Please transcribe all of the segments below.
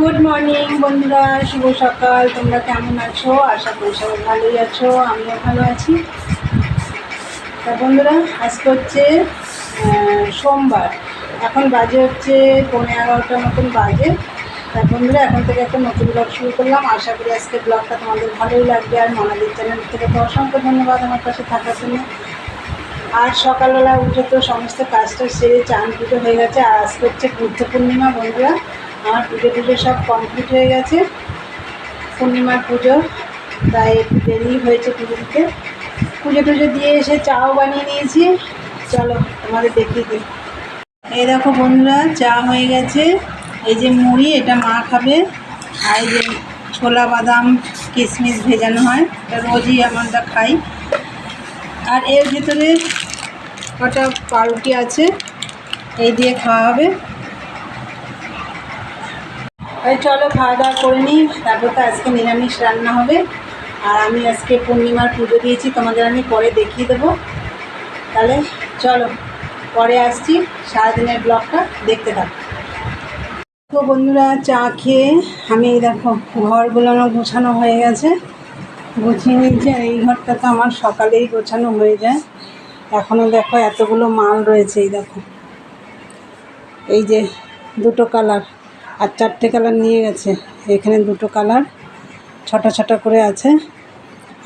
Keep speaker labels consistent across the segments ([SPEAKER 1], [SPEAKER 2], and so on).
[SPEAKER 1] Good morning বন্ধুরা, শুভ সকাল। তোমরা কেমন আছো? আশা করি সবাই ভালোই আছো, আমিও ভালো আছি। তা বন্ধুরা, আজকে হচ্ছে সোমবার। এখন বাজে হচ্ছে 11:15 মতন বাজে। তা বন্ধুরা, এখন থেকে একটা নতুন ব্লগ শুরু করলাম। আশা করি আজকে ব্লগটা তোমাদের ভালোই লাগবে। আর মনালির চ্যানেল থেকে তো অসংখ্য ধন্যবাদ আমার পাশে থাকার জন্য। আর সকালবেলা উঠে তো সমস্ত কাজটা সেরে চান পুজো হয়ে গেছে। আর আজকে হচ্ছে বুদ্ধ পূর্ণিমা বন্ধুরা। আমার পুজো সব কমপ্লিট হয়ে গেছে, পূর্ণিমার পুজো, তাই একটু দেরি হয়েছে পুজো দিতে। পুজো দিয়ে এসে চাও বানিয়ে নিয়েছি। চলো তোমাদের দেখিয়ে দিই। এই দেখো বন্ধুরা, চা হয়ে গেছে। এই যে মুড়ি, এটা মা খাবে। আর এই যে ছোলা বাদাম কিশমিশ ভেজানো হয়, এটা রোজই আমরা খাই। আর এর ভিতরে কটা পাউরুটি আছে, এই দিয়ে খাওয়া হবে। চলো খাওয়া দাওয়া করে নিই, তারপর তো আজকে নিরামিষ রান্না হবে। আর আমি আজকে পূর্ণিমার পুজো দিয়েছি, তোমাদের আমি পরে দেখিয়ে দেবো। তাহলে চলো পরে আসছি, সারাদিনের ব্লগটা দেখতে থাকো। তো বন্ধুরা, চা খেয়ে আমি দেখো ঘরগুলো গোছানো হয়ে গেছে, গুছিয়ে নিয়েছি। আর এই ঘরটা তো আমার সকালেই গোছানো হয়ে যায়। এখনও দেখো এতগুলো মাল রয়েছে। এই দেখো, এই যে দুটো কালার আর চারটে কালার নিয়ে গেছে। এখানে দুটো কালার ছটা ছটা করে আছে।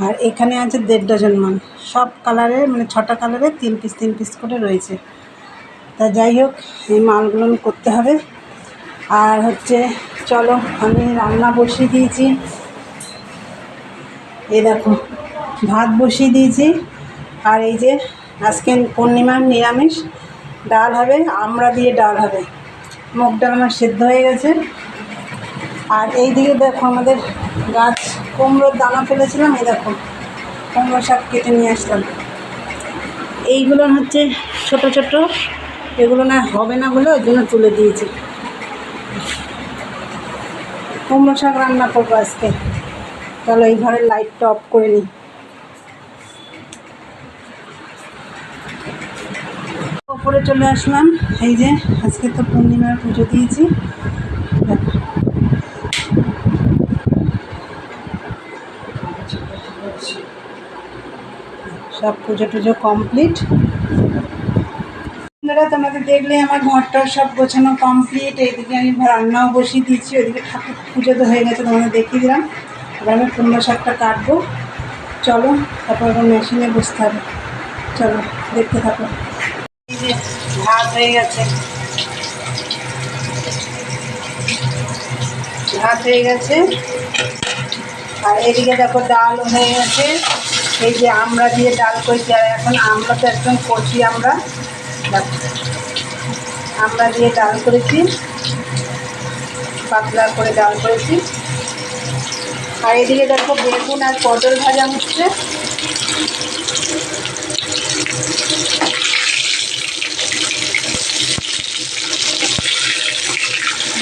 [SPEAKER 1] আর এখানে আছে 1.5 ডজন মাল, সব কালারের, মানে 6টা কালারের 3 পিস করে রয়েছে। তা যাই হোক, এই মালগুলো করতে হবে। আর হচ্ছে চলো, আমি রান্না বসিয়ে দিয়েছি। এই দেখো ভাত বসিয়ে দিয়েছি। আর এই যে আজকে পূর্ণিমার নিরামিষ ডাল হবে, আমড়া দিয়ে ডাল হবে। মুগ ডাল আমার সেদ্ধ হয়ে গেছে। আর এই দিকে দেখো আমাদের গাছ কুমড়োর দানা ফেলেছিলাম, এই দেখো কুমড়ো শাক কেটে নিয়ে আসলাম। এইগুলো হচ্ছে ছোট ছোট, এগুলো না হবে না বলে ওই জন্য তুলে দিয়েছি। কুমড়ো শাক রান্না করবো আজকে। চলো এই ঘরের লাইটটা অফ করে নিই। ওপরে চলে আসলাম। এই যে আজকে তো পূর্ণিমার পুজো দিয়েছি। সব পুজো টুজো কমপ্লিট। আপনারা তোমাদের দেখলে আমার ঘরটা সব গোছানো কমপ্লিট। এইদিকে আমি রান্নাও বসিয়ে দিয়েছি, ওইদিকে ঠাকুর পুজো তো হয়ে গেছে, তোমাদের দেখিয়ে দিলাম। এবার আমি কুমড়ো শাকটা কাটবো। চলো তারপর আবার মেশিনে বসতে হবে। চলো দেখতে থাকো। এই যে ভাত হয়ে গেছে, আর এদিকে দেখো ডাল হয়ে গেছে। এই যে আমড়া দিয়ে ডাল করেছি। আর এখন আমরা তো একদম কচি আমড়া দিয়ে ডাল করেছি, পাতলা করে ডাল করেছি। আর এদিকে দেখো বেগুন আর পটল ভাজা হচ্ছে।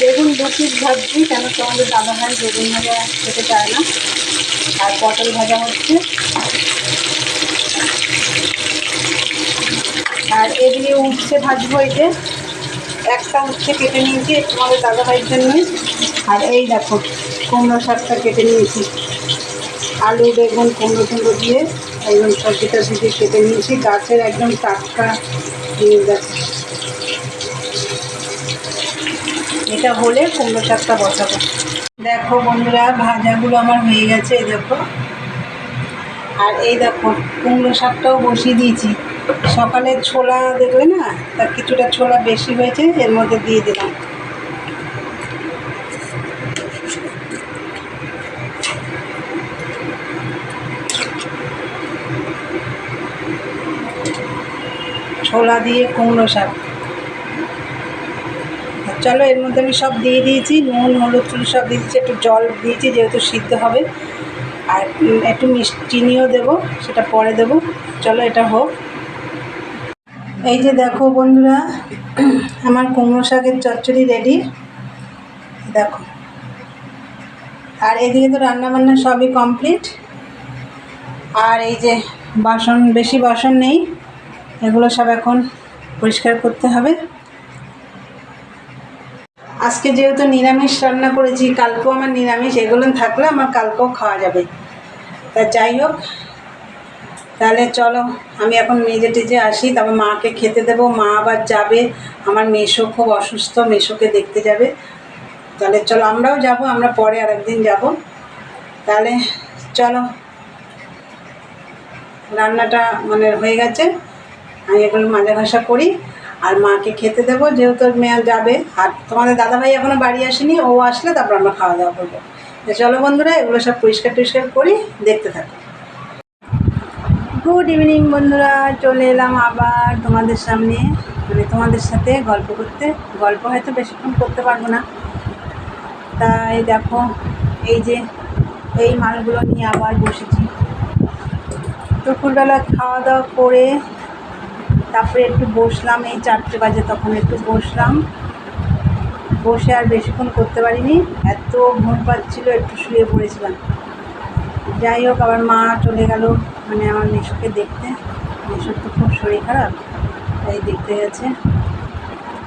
[SPEAKER 1] বেগুন 2 পিস ভাজছি, কেন তোমাদের দাদা ভাই বেগুন ভাজা খেতে চায় না। আর পটল ভাজা হচ্ছে। আর এদিকে উচ্ছে ভাজবো। এই যে একটা উচ্ছে কেটে নিয়েছি তোমাদের দাদা ভাইয়ের জন্য। আর এই দেখো কুমড়ো শাকটা কেটে নিয়েছি, আলু বেগুন কুমড়ো দিয়ে একদম সবজিটা ভিজে কেটে নিয়েছি। গাছের একদম টাটকা জিনিস। দেখো এটা হলে কুমড়ো শাকটা বসাবো। দেখো বন্ধুরা, ভাজাগুলো আমার হয়ে গেছে, এই দেখো। আর এই দেখো কুমড়ো শাকটাও বসিয়ে দিয়েছি। সকালে ছোলা দেখলে না, তার কিছুটা ছোলা বেশি হয়েছে, এর মধ্যে দিয়ে দিলাম। ছোলা দিয়ে কুমড়ো শাক। চলো এর মধ্যে আমি সব দিয়ে দিয়েছি, নুন হলুদ চুল সব দিয়ে দিয়েছি। একটু জল দিয়েছি যেহেতু সিদ্ধ হবে। আর একটু চিনিও দেবো, সেটা পরে দেবো। চলো এটা হোক। এই যে দেখো বন্ধুরা, আমার কুমড়ো শাকের চচ্চড়ি রেডি। দেখো, আর এদিকে তো রান্নাবান্না সবই কমপ্লিট। আর এই যে বেশি বাসন নেই, এগুলো সব এখন পরিষ্কার করতে হবে। আজকে যেহেতু নিরামিষ রান্না করেছি, কালকেও আমার নিরামিষ, এগুলো থাকলে আমার কালকেও খাওয়া যাবে। তা যাই হোক, তাহলে চলো আমি এখন মেজে টেজে আসি, তারপর মাকে খেতে দেবো। মা আবার যাবে, আমার মেসো খুব অসুস্থ, মেসোকে দেখতে যাবে। তাহলে চলো আমরাও যাব, আমরা পরে আর একদিন যাব। তাহলে চলো, রান্নাটা মানে হয়ে গেছে, আমি এগুলো মাজা ঘষা করি আর মাকে খেতে দেবো, যেহেতু মেয়ে যাবে। আর তোমাদের দাদাভাই এখনও বাড়ি আসেনি, ও আসলে তারপর আমরা খাওয়া দাওয়া করবো। চলো বন্ধুরা, এগুলো সব পরিষ্কার টরিষ্কার করি, দেখতে থাকো। গুড ইভিনিং বন্ধুরা, চলে এলাম আবার তোমাদের সামনে, মানে তোমাদের সাথে গল্প করতে। গল্প হয়তো বেশিক্ষণ করতে পারবো না, তাই দেখো এই যে এই মালগুলো নিয়ে আবার বসেছি। দুপুরবেলা খাওয়া দাওয়া করে তারপরে একটু বসলাম, এই 4টে বাজে, তখন একটু বসলাম। বসে আর বেশিক্ষণ করতে পারিনি, এত ঘুম পাচ্ছিল, একটু শুয়ে পড়েছিলাম। যাই হোক, আবার মা চলে গেল মানে আমার মেসোকে দেখতে। মেসোর তো খুব শরীর খারাপ, তাই দেখতে গেছে।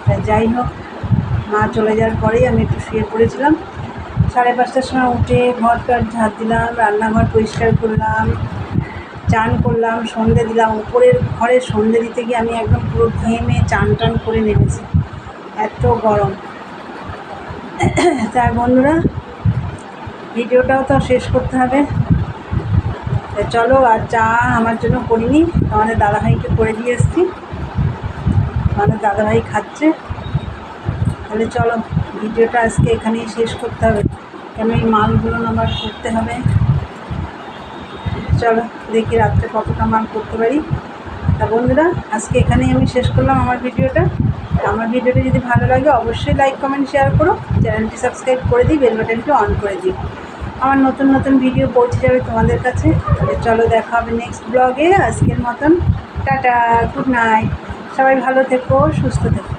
[SPEAKER 1] তাই যাই হোক, মা চলে যাওয়ার পরেই আমি একটু শুয়ে পড়েছিলাম। 5:30টার সময় উঠে ঘর টর ঝাঁট দিলাম, রান্নাঘর পরিষ্কার করলাম, চান করলাম, সন্ধে দিলাম। উপরের ঘরে সন্ধে দিতে গিয়ে আমি একদম পুরো ঘেমে চান টান করে নেমেছি, এত গরম। তাই বন্ধুরা, ভিডিওটাও তো শেষ করতে হবে। চলো, আর চা আমার জন্য করিনি, আমাদের দাদাভাইকে করে দিয়ে এসেছি, আমাদের দাদাভাই খাচ্ছে। তাহলে চলো, ভিডিওটা আজকে এখানেই শেষ করতে হবে, কেন এই মালগুলো আমার করতে হবে। চলো দেখি রাত্রে কতটা মাল করতে পারি। তা বন্ধুরা, আজকে এখানেই আমি শেষ করলাম আমার ভিডিওটা। আমার ভিডিওটা যদি ভালো লাগে অবশ্যই লাইক কমেন্ট শেয়ার করো, চ্যানেলটি সাবস্ক্রাইব করে দিই, বেল বাটনটি অন করে দিই, আমার নতুন নতুন ভিডিও পৌঁছে যাবে তোমাদের কাছে। তাহলে চলো, দেখা হবে নেক্সট ব্লগে। আজকের মতন টাটা, গুড নাইট, সবাই ভালো থেকো, সুস্থ থেকো।